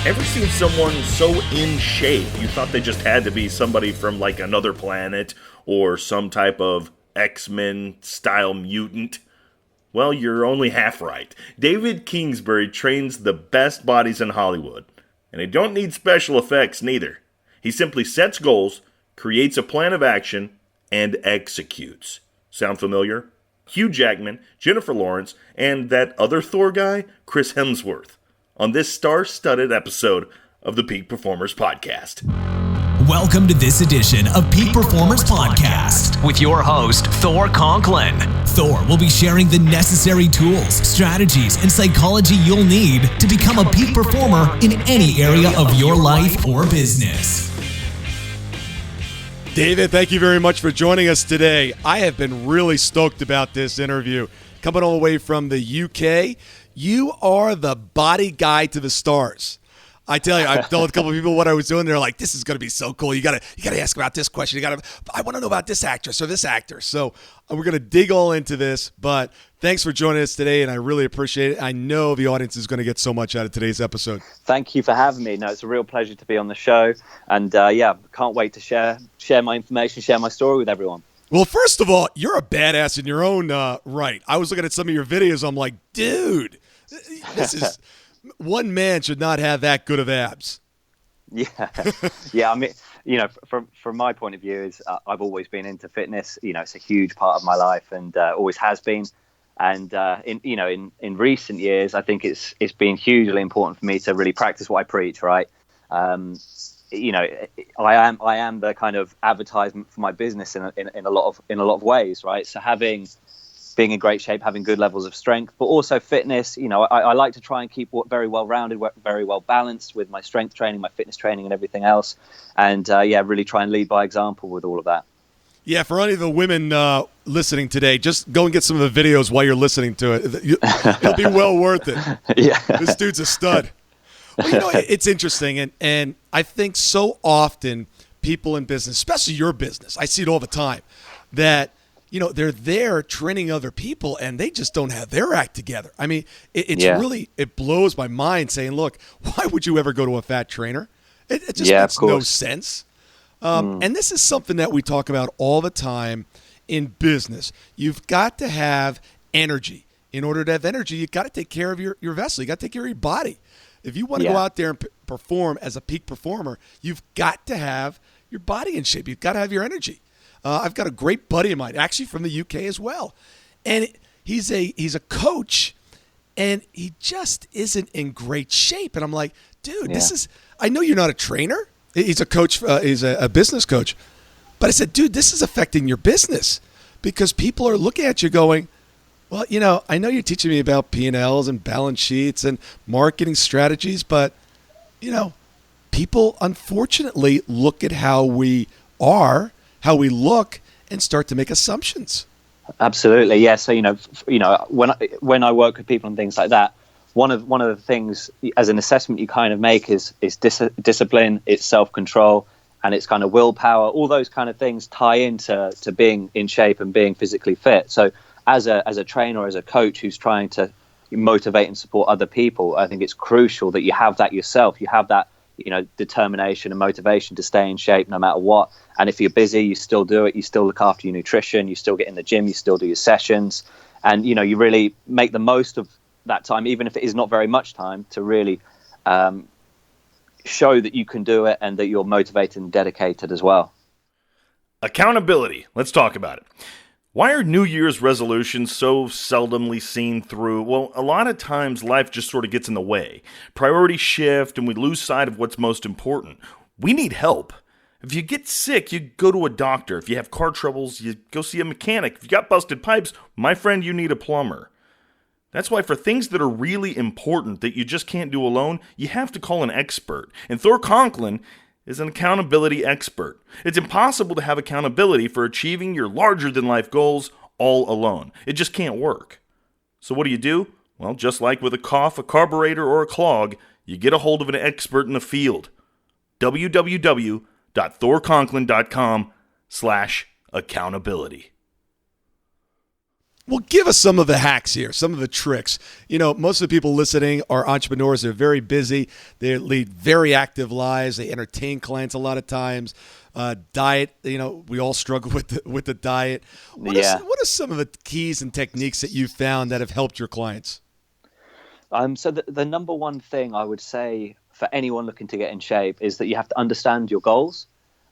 Ever seen someone so in shape you thought they just had to be somebody from like another planet or some type of X-Men style mutant? Well, you're only half right. David Kingsbury trains the best bodies in Hollywood, and they don't need special effects neither. He simply sets goals, creates a plan of action, and executes. Sound familiar? Hugh Jackman, Jennifer Lawrence, and that other Thor guy, Chris Hemsworth, on this star-studded episode of the Peak Performers Podcast. Welcome to this edition of Peak Performers Podcast with your host, Thor Conklin. Thor will be sharing the necessary tools, strategies, and psychology you'll need to become a peak performer in any area of your life or business. David, thank you very much for joining us today. I have been really stoked about this interview. Coming all the way from the UK, you are the body guide to the stars. I tell you, I've told a couple of people what I was doing. They're like, "This is going to be so cool. You got to ask about this question. I want to know about this actress or this actor." So we're going to dig all into this. But thanks for joining us today, and I really appreciate it. I know the audience is going to get so much out of today's episode. Thank you for having me. No, it's a real pleasure to be on the show, and can't wait to share my information, share my story with everyone. Well, first of all, you're a badass in your own right. I was looking at some of your videos. I'm like, dude, this is. One man should not have that good of abs. Yeah. I mean, from my point of view, is I've always been into fitness. It's a huge part of my life, and always has been. And in recent years, I think it's been hugely important for me to really practice what I preach. Right. I am the kind of advertisement for my business in a lot of ways. Right. So being in great shape, having good levels of strength, but also fitness. I like to try and keep very well rounded, very well balanced with my strength training, my fitness training, and everything else. And really try and lead by example with all of that. Yeah, for any of the women listening today, just go and get some of the videos while you're listening to it. It'll be well worth it. Yeah, this dude's a stud. Well, it's interesting, and I think so often people in business, especially your business, I see it all the time, that they're there training other people and they just don't have their act together. I mean, it blows my mind saying, look, why would you ever go to a fat trainer? It just makes no sense. And this is something that we talk about all the time in business. You've got to have energy. In order to have energy, you've got to take care of your vessel. You got to take care of your body. If you want to go out there and perform as a peak performer, you've got to have your body in shape. You've got to have your energy. I've got a great buddy of mine, actually from the UK as well, and he's a coach, and he just isn't in great shape. And I'm like, dude, I know you're not a trainer. He's a coach. He's a business coach. But I said, dude, this is affecting your business because people are looking at you going, well, I know you're teaching me about P&Ls and balance sheets and marketing strategies, but, people unfortunately look at how we are, how we look, and start to make assumptions. Absolutely, yeah. So when I work with people and things like that, one of the things as an assessment you kind of make is discipline, it's self-control, and it's kind of willpower. All those kind of things tie into being in shape and being physically fit. So as a trainer or as a coach who's trying to motivate and support other people, I think it's crucial that you have that yourself. You have that determination and motivation to stay in shape no matter what. And if you're busy, you still do it. You still look after your nutrition. You still get in the gym. You still do your sessions. And, you really make the most of that time, even if it is not very much time, to really show that you can do it and that you're motivated and dedicated as well. Accountability. Let's talk about it. Why are New Year's resolutions so seldomly seen through? Well, a lot of times life just sort of gets in the way. Priorities shift and we lose sight of what's most important. We need help. If you get sick, you go to a doctor. If you have car troubles, you go see a mechanic. If you got busted pipes, my friend, you need a plumber. That's why for things that are really important that you just can't do alone, you have to call an expert. And Thor Conklin is an accountability expert. It's impossible to have accountability for achieving your larger-than-life goals all alone. It just can't work. So what do? Well, just like with a cough, a carburetor, or a clog, you get a hold of an expert in the field. www.thorconklin.com/accountability. Well, give us some of the hacks here, some of the tricks. Most of the people listening are entrepreneurs. They're very busy. They lead very active lives. They entertain clients a lot of times. Diet, we all struggle with the diet. What are some of the keys and techniques that you found that have helped your clients? So the number one thing I would say for anyone looking to get in shape is that you have to understand your goals.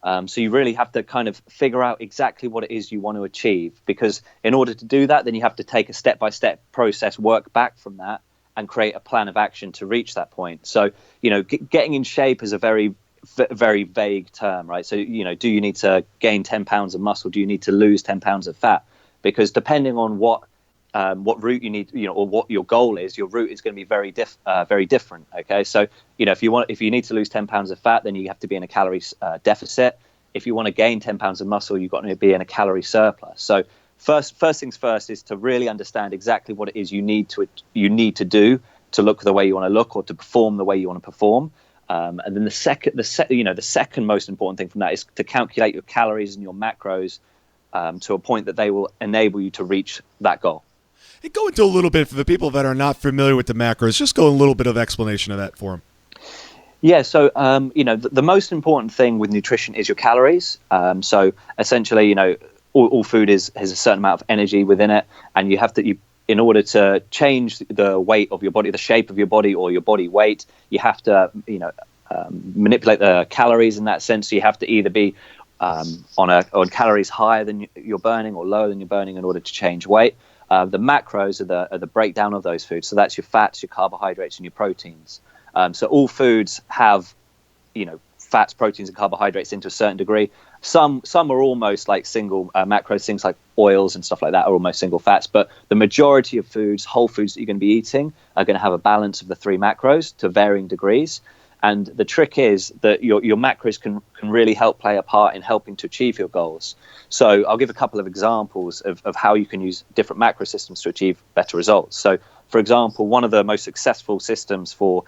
So you really have to kind of figure out exactly what it is you want to achieve, because in order to do that, then you have to take a step-by-step process, work back from that, and create a plan of action to reach that point. So, getting in shape is a very, very vague term, right? So, do you need to gain 10 pounds of muscle? Do you need to lose 10 pounds of fat? Because depending on what route you need, or what your goal is, your route is going to be very different. Okay, so if you need to lose 10 pounds of fat, then you have to be in a calorie deficit. If you want to gain 10 pounds of muscle, you've got to be in a calorie surplus. So first things first is to really understand exactly what it is you need to do to look the way you want to look, or to perform the way you want to perform. And then the second most important thing from that is to calculate your calories and your macros to a point that they will enable you to reach that goal. Hey, go into a little bit for the people that are not familiar with the macros. Just go a little bit of explanation of that for them. Yeah, so the most important thing with nutrition is your calories. So essentially, all food has a certain amount of energy within it, and you have to in order to change the weight of your body, the shape of your body, or your body weight, you have to manipulate the calories in that sense. So you have to either be on calories higher than you're burning or lower than you're burning in order to change weight. The macros are the breakdown of those foods. So that's your fats, your carbohydrates, and your proteins. So all foods have, fats, proteins, and carbohydrates into a certain degree. Some are almost like single macros. Things like oils and stuff like that are almost single fats. But the majority of foods, whole foods that you're going to be eating, are going to have a balance of the three macros to varying degrees. And the trick is that your macros can really help play a part in helping to achieve your goals. So I'll give a couple of examples of how you can use different macro systems to achieve better results. So, for example, one of the most successful systems for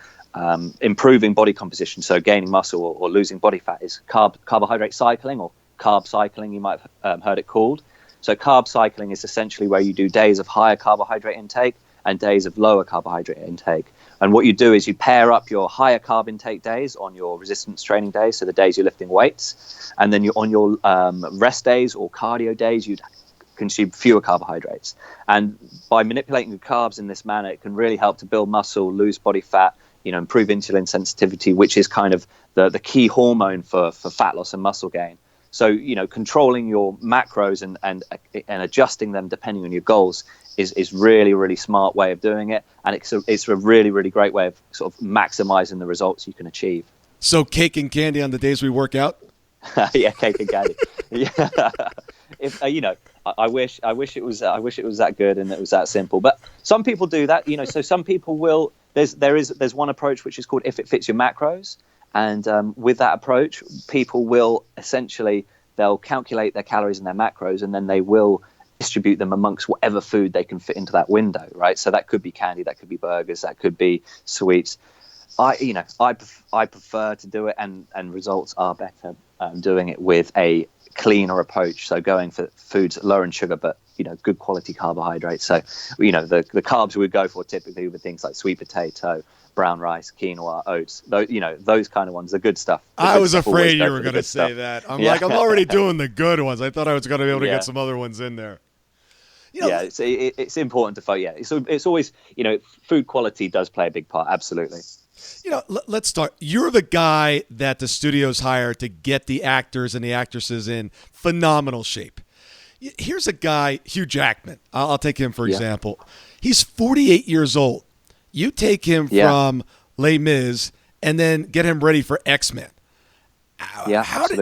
improving body composition, so gaining muscle or losing body fat, is carbohydrate cycling, or carb cycling, you might have heard it called. So carb cycling is essentially where you do days of higher carbohydrate intake and days of lower carbohydrate intake. And what you do is you pair up your higher carb intake days on your resistance training days, so the days you're lifting weights, and then on your rest days or cardio days, you'd consume fewer carbohydrates. And by manipulating the carbs in this manner, it can really help to build muscle, lose body fat, improve insulin sensitivity, which is kind of the key hormone for fat loss and muscle gain. So, controlling your macros and adjusting them depending on your goals is really, really smart way of doing it. And it's a really, really great way of sort of maximizing the results you can achieve. So cake and candy on the days we work out? Yeah, cake and candy. Yeah. If I wish it was that good and it was that simple. But some people do that, so some people will. There's one approach which is called if it fits your macros. And with that approach, people will they'll calculate their calories and their macros, and then they will distribute them amongst whatever food they can fit into that window, right? So that could be candy, that could be burgers, that could be sweets. I prefer to do it, and results are better doing it with a cleaner approach. So going for foods lower in sugar, but good quality carbohydrates. So the carbs we go for typically with things like sweet potato, brown rice, quinoa, oats, those kind of ones, the good stuff. I was afraid you were going to say that. I'm already doing the good ones. I thought I was going to be able to get some other ones in there. It's important to fight. Yeah, it's always, food quality does play a big part. Absolutely. Let's start. You're the guy that the studios hire to get the actors and the actresses in phenomenal shape. Here's a guy, Hugh Jackman. I'll take him for example. He's 48 years old. You take him from Les Mis and then get him ready for X-Men. Yeah, how did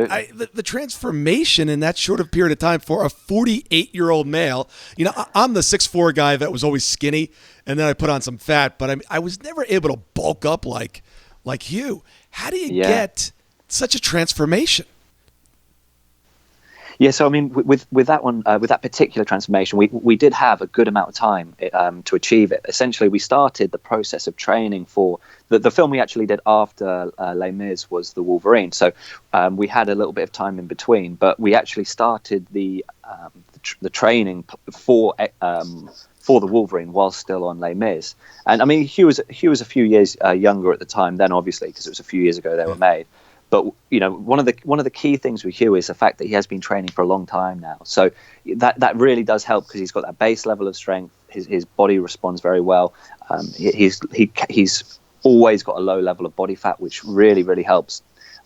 the transformation in that short of period of time for a 48-year-old male? I'm the 6'4" guy that was always skinny, and then I put on some fat, but I was never able to bulk up like Hugh. How do you get such a transformation? Yeah, so I mean, with that one, with that particular transformation, we did have a good amount of time to achieve it. Essentially, we started the process of training for the film we actually did after Les Mis was the Wolverine. So we had a little bit of time in between, but we actually started the the training for the Wolverine while still on Les Mis. And I mean, Hugh was a few years younger at the time then, obviously, because it was a few years ago they were made. But one of the key things with Hugh is the fact that he has been training for a long time now. So that really does help, because he's got that base level of strength. His body responds very well. He's always got a low level of body fat, which really helps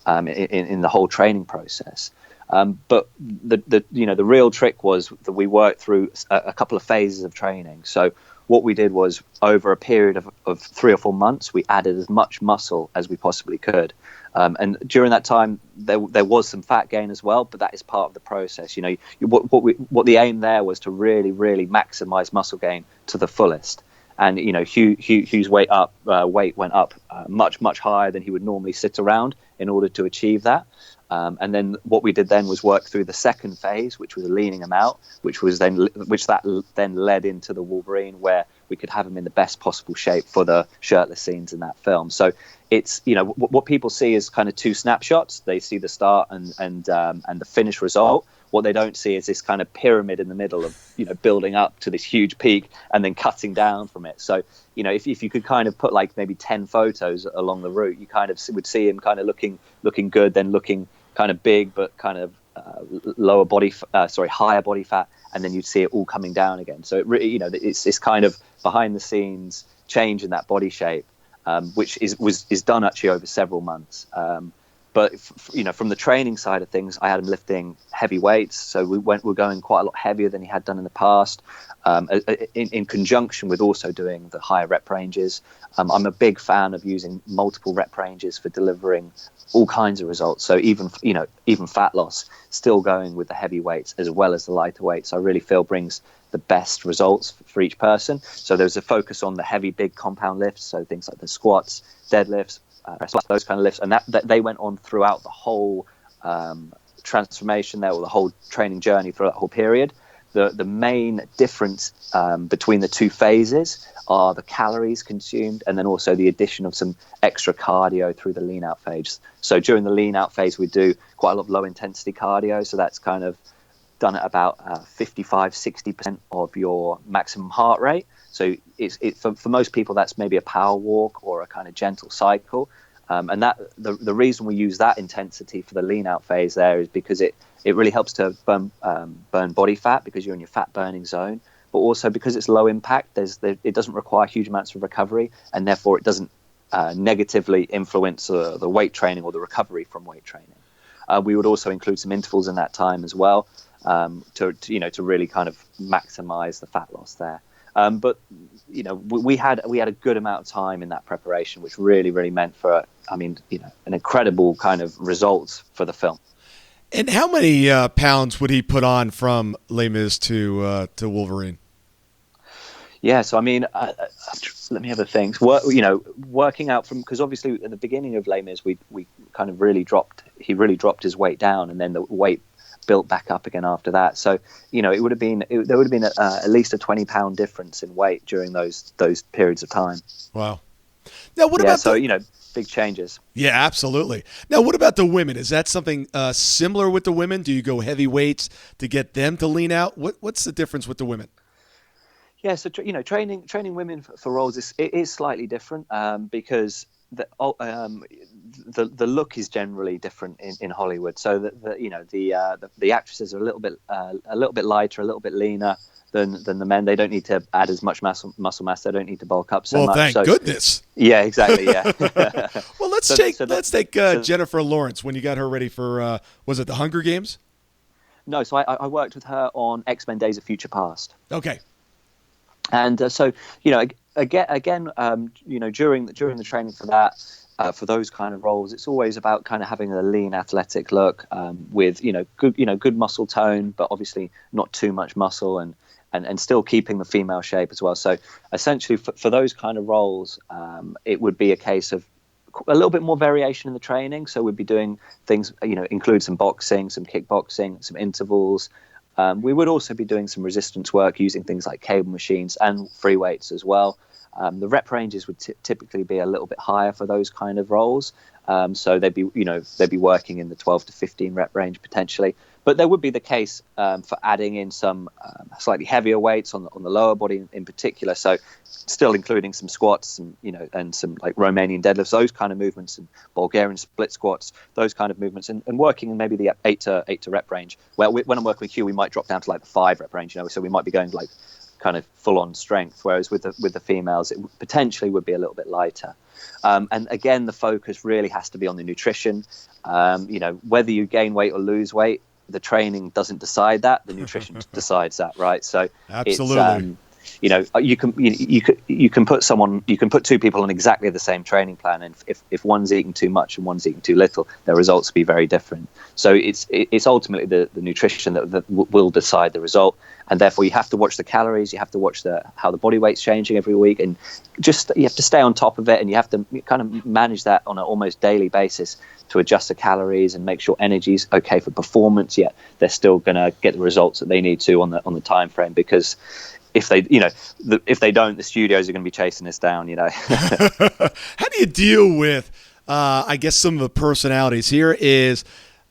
in the whole training process. But the real trick was that we worked through a couple of phases of training. So what we did was, over a period of 3 or 4 months, we added as much muscle as we possibly could. And during that time, there was some fat gain as well, but that is part of the process. What the aim there was to really maximize muscle gain to the fullest. And Hugh's weight went up much higher than he would normally sit around in order to achieve that. And then what we did then was work through the second phase, which was leaning him out, which then led into the Wolverine, where we could have him in the best possible shape for the shirtless scenes in that film. So it's what people see is kind of 2 snapshots. They see the start and the finished result. What they don't see is this kind of pyramid in the middle of building up to this huge peak and then cutting down from it. So if you could kind of put like maybe 10 photos along the route, you kind of would see him kind of looking good, then looking kind of big but kind of higher body fat, and then you'd see it all coming down again. So it really, it's this kind of behind the scenes change in that body shape, which is done actually over several months. But from the training side of things, I had him lifting heavy weights, so we're going quite a lot heavier than he had done in the past, in conjunction with also doing the higher rep ranges. I'm a big fan of using multiple rep ranges for delivering all kinds of results. So even fat loss, still going with the heavy weights as well as the lighter weights, I really feel brings the best results for each person. So there's a focus on the heavy, big compound lifts, so things like the squats, deadlifts, those kind of lifts, and that they went on throughout the whole transformation there, or the whole training journey throughout that whole period. The main difference between the 2 phases are the calories consumed, and then also the addition of some extra cardio through the lean out phase. So during the lean out phase, we do quite a lot of low intensity cardio. So that's kind of done at about 55-60% of your maximum heart rate. So for most people, that's maybe a power walk or a kind of gentle cycle. And that the reason we use that intensity for the lean out phase there is because it really helps to burn body fat, because you're in your fat burning zone, but also because it's low impact. It doesn't require huge amounts of recovery, and therefore it doesn't negatively influence the weight training or the recovery from weight training. We would also include some intervals in that time as well, to really kind of maximize the fat loss there. But we had a good amount of time in that preparation, which really meant for an incredible kind of results for the film. And how many pounds would he put on from Les Mis to Wolverine? Yeah, so I mean, let me have a think. Working out from, because obviously at the beginning of Les Mis, we kind of he really dropped his weight down, and then the weight built back up again after that. So there would have been at least a 20-pound difference in weight during those periods of time. Wow. Now what about big changes? Yeah, absolutely. Now what about the women? Is that something similar with the women? Do you go heavy weights to get them to lean out? What's the difference with the women? Yeah, so training women for roles is slightly different, because the look is generally different in Hollywood. So the actresses are a little bit lighter, a little bit leaner than the men. They don't need to add as much muscle mass. They don't need to bulk up so much. Well, thank goodness. Yeah, exactly. Yeah. Well, let's take Jennifer Lawrence, when you got her ready for was it the Hunger Games? No, so I worked with her on X-Men: Days of Future Past. Okay. And so again, during the training for that, for those kind of roles, it's always about kind of having a lean, athletic look, with good muscle tone, but obviously not too much muscle, and still keeping the female shape as well. So essentially, for those kind of roles, it would be a case of a little bit more variation in the training. So we'd be doing things, include some boxing, some kickboxing, some intervals. We would also be doing some resistance work using things like cable machines and free weights as well. The rep ranges would typically be a little bit higher for those kind of roles. So they'd be working in the 12 to 15 rep range potentially. But there would be the case for adding in some slightly heavier weights on the lower body in particular. So still including some squats and some like Romanian deadlifts, those kind of movements, and Bulgarian split squats, those kind of movements, and working in maybe the 8 to rep range. Well, when I'm working with Hugh, we might drop down to like the 5 rep range, so we might be going like kind of full on strength, whereas with the females it potentially would be a little bit lighter. And again, the focus really has to be on the nutrition. Whether you gain weight or lose weight, the training doesn't decide that. The nutrition decides that, right? So absolutely. You can put two people on exactly the same training plan, and if one's eating too much and one's eating too little, their results will be very different. So it's ultimately the nutrition that will decide the result, and therefore you have to watch the calories, you have to watch how the body weight's changing every week, and you have to stay on top of it, and you have to kind of manage that on an almost daily basis to adjust the calories and make sure energy's okay for performance, yet they're still going to get the results that they need to on the time frame, because if they don't, the studios are going to be chasing us down. How do you deal with, I guess, some of the personalities? Here is,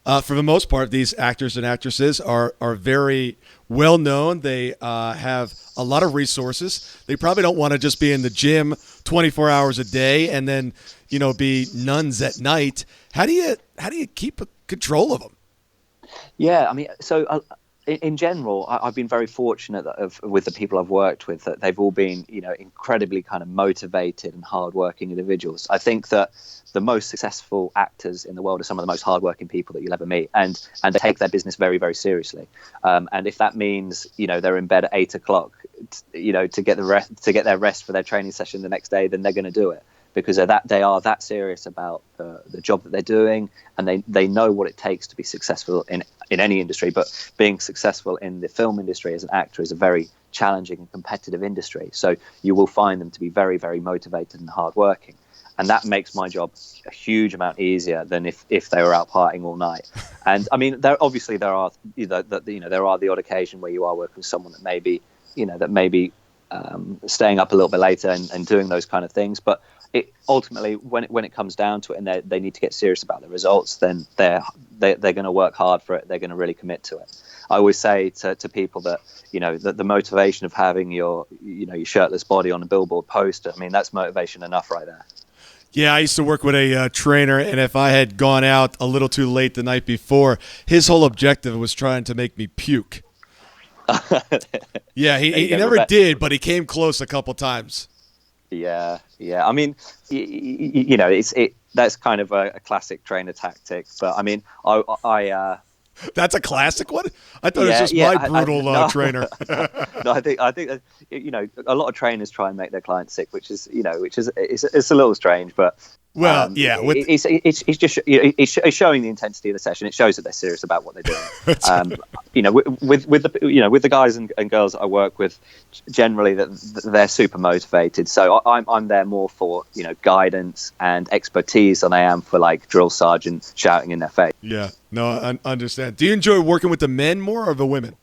for the most part, these actors and actresses are very well known. They have a lot of resources. They probably don't want to just be in the gym 24 hours a day and then be nuns at night. How do you keep control of them? Yeah, I mean, so. In general, I've been very fortunate with the people I've worked with, that they've all been, incredibly kind of motivated and hardworking individuals. I think that the most successful actors in the world are some of the most hardworking people that you'll ever meet, and they take their business very, very seriously. And if that means, they're in bed at 8 o'clock, to get their rest for their training session the next day, then they're going to do it, because they are that serious about the job that they're doing, and they know what it takes to be successful in any industry. But being successful in the film industry as an actor is a very challenging and competitive industry. So you will find them to be very, very motivated and hardworking. And that makes my job a huge amount easier than if they were out partying all night. And I mean, there are the odd occasion where you are working with someone that maybe staying up a little bit later and doing those kind of things. But ultimately, when it comes down to it, and they need to get serious about the results, then they're going to work hard for it. They're going to really commit to it. I always say to people that the motivation of having your shirtless body on a billboard poster, I mean, that's motivation enough right there. Yeah, I used to work with a trainer, and if I had gone out a little too late the night before, his whole objective was trying to make me puke. Yeah, he never did, but he came close a couple times. Yeah. I mean, that's kind of a classic trainer tactic. But I mean, I that's a classic one. I thought it was just my brutal trainer. No, I think a lot of trainers try and make their clients sick, which is it's a little strange, but. Well, yeah, it's just it's showing the intensity of the session. It shows that they're serious about what they're doing. With the guys and girls that I work with, generally that they're super motivated. So I'm there more for guidance and expertise than I am for like drill sergeant shouting in their face. Yeah, no, I understand. Do you enjoy working with the men more or the women?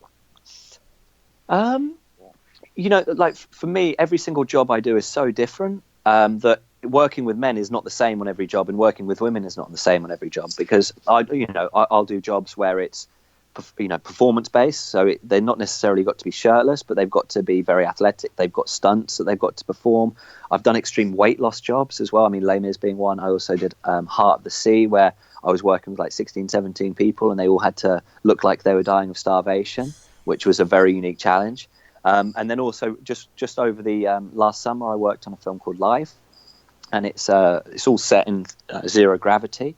Like for me, every single job I do is so different that. Working with men is not the same on every job, and working with women is not the same on every job, because I'll do jobs where it's performance based, so they're not necessarily got to be shirtless, but they've got to be very athletic. They've got stunts that they've got to perform. I've done extreme weight loss jobs as well. I mean, Les Mis being one. I also did Heart of the Sea, where I was working with like 16, 17 people, and they all had to look like they were dying of starvation, which was a very unique challenge. And then also just over the last summer, I worked on a film called Life. And it's all set in zero gravity,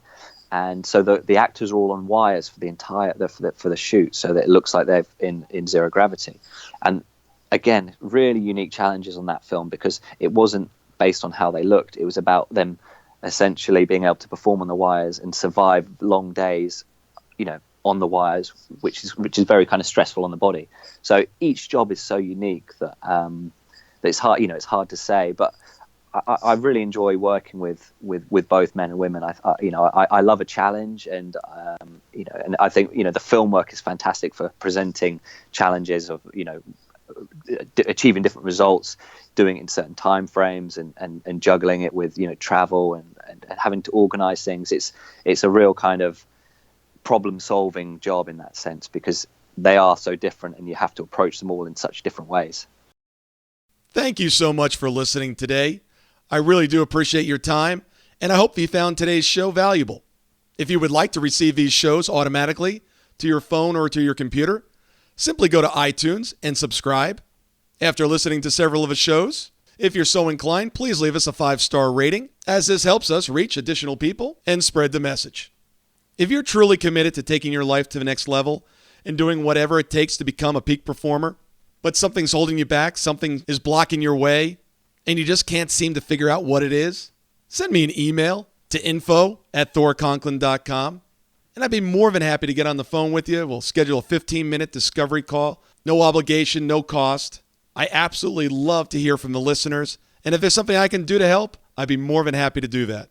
and so the actors are all on wires for for the shoot, so that it looks like they're in zero gravity. And again, really unique challenges on that film, because it wasn't based on how they looked; it was about them essentially being able to perform on the wires and survive long days, on the wires, which is very kind of stressful on the body. So each job is so unique that it's hard. It's hard to say, but. I really enjoy working with both men and women. I love a challenge, and and I think the film work is fantastic for presenting challenges of achieving different results, doing it in certain time frames, and juggling it with travel and having to organize things. It's a real kind of problem solving job in that sense, because they are so different and you have to approach them all in such different ways. Thank you so much for listening today. I really do appreciate your time, and I hope you found today's show valuable. If you would like to receive these shows automatically to your phone or to your computer, simply go to iTunes and subscribe. After listening to several of the shows, if you're so inclined, please leave us a 5-star rating, as this helps us reach additional people and spread the message. If you're truly committed to taking your life to the next level and doing whatever it takes to become a peak performer, but something's holding you back, something is blocking your way, and you just can't seem to figure out what it is, send me an email to info@thorconklin.com, and I'd be more than happy to get on the phone with you. We'll schedule a 15-minute discovery call. No obligation, no cost. I absolutely love to hear from the listeners, and if there's something I can do to help, I'd be more than happy to do that.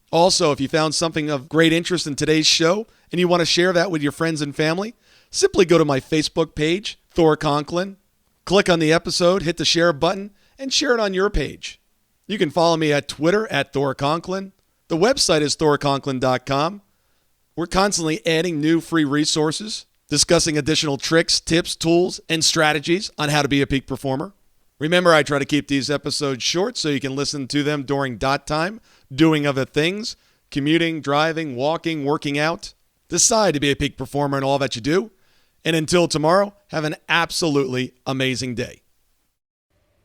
Also, if you found something of great interest in today's show and you want to share that with your friends and family, simply go to my Facebook page, Thor Conklin, click on the episode, hit the share button, and share it on your page. You can follow me at Twitter at Thor Conklin. The website is thorconklin.com. We're constantly adding new free resources, discussing additional tricks, tips, tools, and strategies on how to be a peak performer. Remember, I try to keep these episodes short so you can listen to them during dot time, doing other things, commuting, driving, walking, working out. Decide to be a peak performer in all that you do. And until tomorrow, have an absolutely amazing day.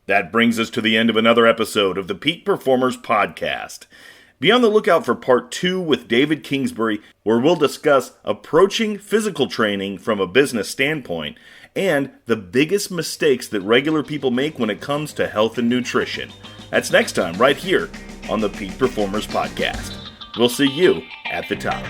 That brings us to the end of another episode of the Peak Performers Podcast. Be on the lookout for part 2 with David Kingsbury, where we'll discuss approaching physical training from a business standpoint and the biggest mistakes that regular people make when it comes to health and nutrition. That's next time right here on the Peak Performers Podcast. We'll see you at the top.